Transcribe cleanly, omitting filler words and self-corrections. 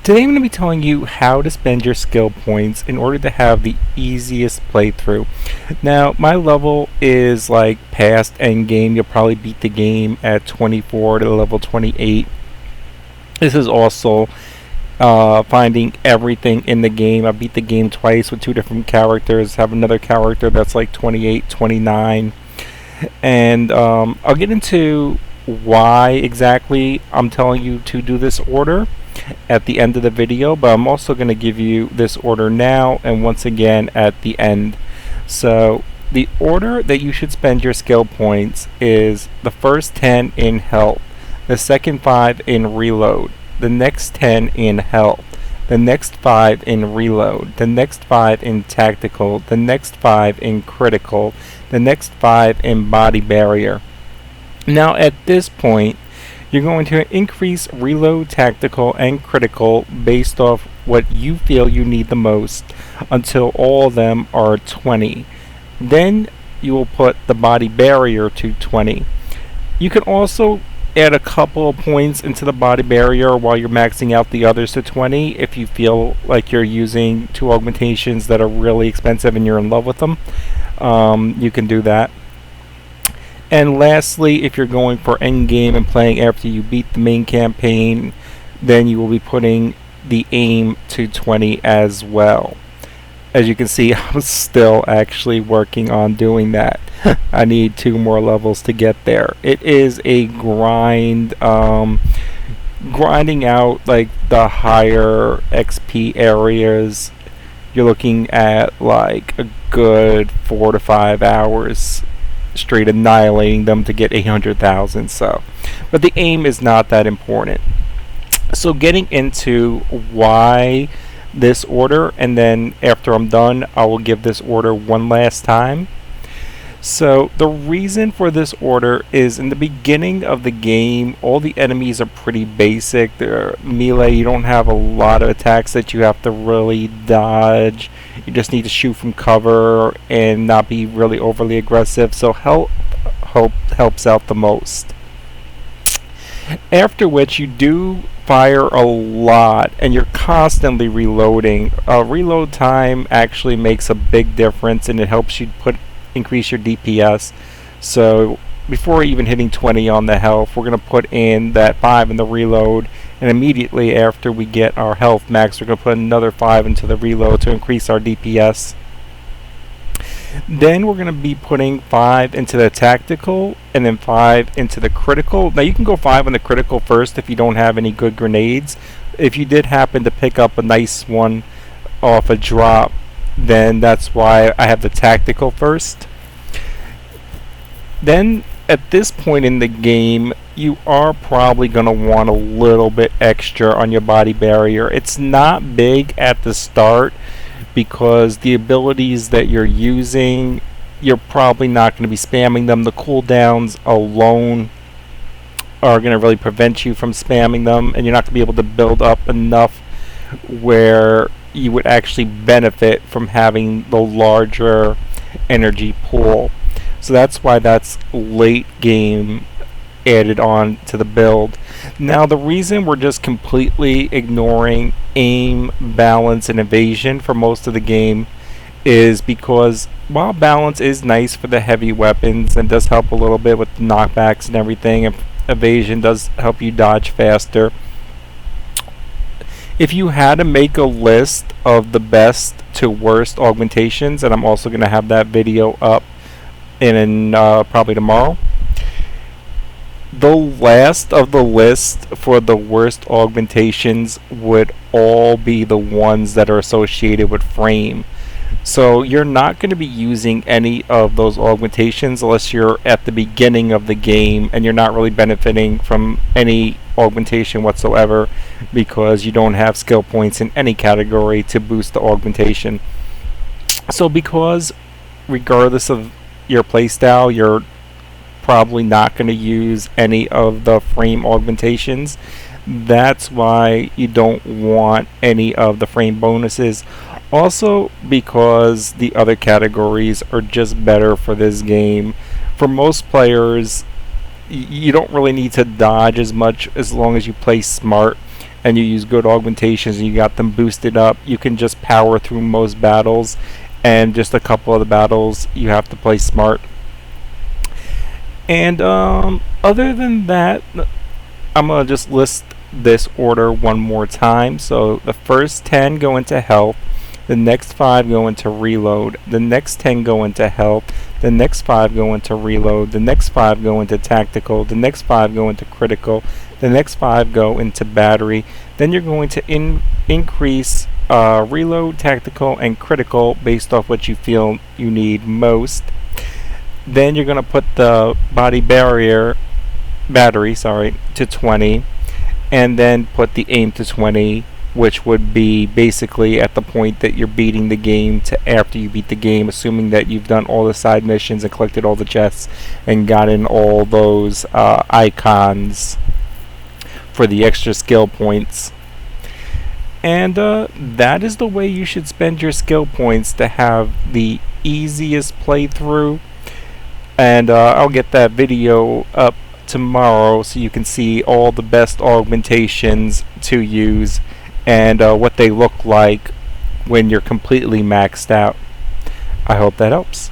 Today I'm going to be telling you how to spend your skill points in order to have the easiest playthrough. Now, my level is like past end game. You'll probably beat the game at 24 to level 28. This is also finding everything in the game. I beat the game twice with two different characters. Have another character that's like 28, 29. And I'll get into why exactly I'm telling you to do this order at the end of the video, but I'm also going to give you this order now and once again at the end. So the order that you should spend your skill points is the first 10 in health, the second 5 in reload, the next 10 in health, the next 5 in reload, the next 5 in tactical, the next 5 in critical, the next 5 in body barrier. Now at this point, you're going to increase reload, tactical, and critical based off what you feel you need the most until all of them are 20. Then you will put the body barrier to 20. You can also add a couple of points into the body barrier while you're maxing out the others to 20 if you feel like you're using two augmentations that are really expensive and you're in love with them. You can do that. And lastly, if you're going for endgame and playing after you beat the main campaign, then you will be putting the aim to 20 as well. As you can see, I'm still actually working on doing that. I need 2 more levels to get there. It is a grind, grinding out like the higher XP areas. You're looking at like a good 4 to 5 hours straight annihilating them to get 800,000. So, but the aim is not that important. So getting into why this order, and then after I'm done I will give this order one last time. So the reason for this order is in the beginning of the game all the enemies are pretty basic. They're melee. You don't have a lot of attacks that you have to really dodge. You just need to shoot from cover and not be really overly aggressive, so helps out the most. After which you do fire a lot and you're constantly reloading. Reload time actually makes a big difference and it helps you increase your DPS. So before even hitting 20 on the health, we're going to put in that 5 in the reload, and immediately after we get our health max we're going to put another 5 into the reload to increase our DPS. Then we're going to be putting 5 into the tactical and then 5 into the critical. Now you can go 5 on the critical first if you don't have any good grenades. If you did happen to pick up a nice one off a drop, then that's why I have the tactical first. Then at this point in the game you are probably going to want a little bit extra on your body barrier. It's not big at the start because the abilities that you're using, you're probably not going to be spamming them. The cooldowns alone are going to really prevent you from spamming them, and you're not going to be able to build up enough where you would actually benefit from having the larger energy pool. So that's why that's late game added on to the build. Now the reason we're just completely ignoring aim, balance, and evasion for most of the game is because while balance is nice for the heavy weapons and does help a little bit with knockbacks and everything, and evasion does help you dodge faster, if you had to make a list of the best to worst augmentations, and I'm also going to have that video up in probably tomorrow, the last of the list for the worst augmentations would all be the ones that are associated with frame. So you're not going to be using any of those augmentations unless you're at the beginning of the game and you're not really benefiting from any augmentation whatsoever because you don't have skill points in any category to boost the augmentation. So because regardless of your playstyle you're probably not going to use any of the frame augmentations, that's why you don't want any of the frame bonuses. Also because the other categories are just better for this game. For most players you don't really need to dodge as much as long as you play smart and you use good augmentations and you got them boosted up, you can just power through most battles, and just a couple of the battles you have to play smart. And other than that, I'm gonna just list this order one more time. So the first 10 go into health, the next 5 go into reload, the next 10 go into health, the next 5 go into reload, the next 5 go into tactical, the next 5 go into critical, the next 5 go into battery. Then you're going to increase reload, tactical, and critical based off what you feel you need most. Then you're going to put the battery to 20, and then put the aim to 20, which would be basically at the point that you're beating the game to after you beat the game, assuming that you've done all the side missions and collected all the chests and gotten all those icons for the extra skill points. And that is the way you should spend your skill points to have the easiest playthrough. And I'll get that video up tomorrow so you can see all the best augmentations to use and what they look like when you're completely maxed out. I hope that helps.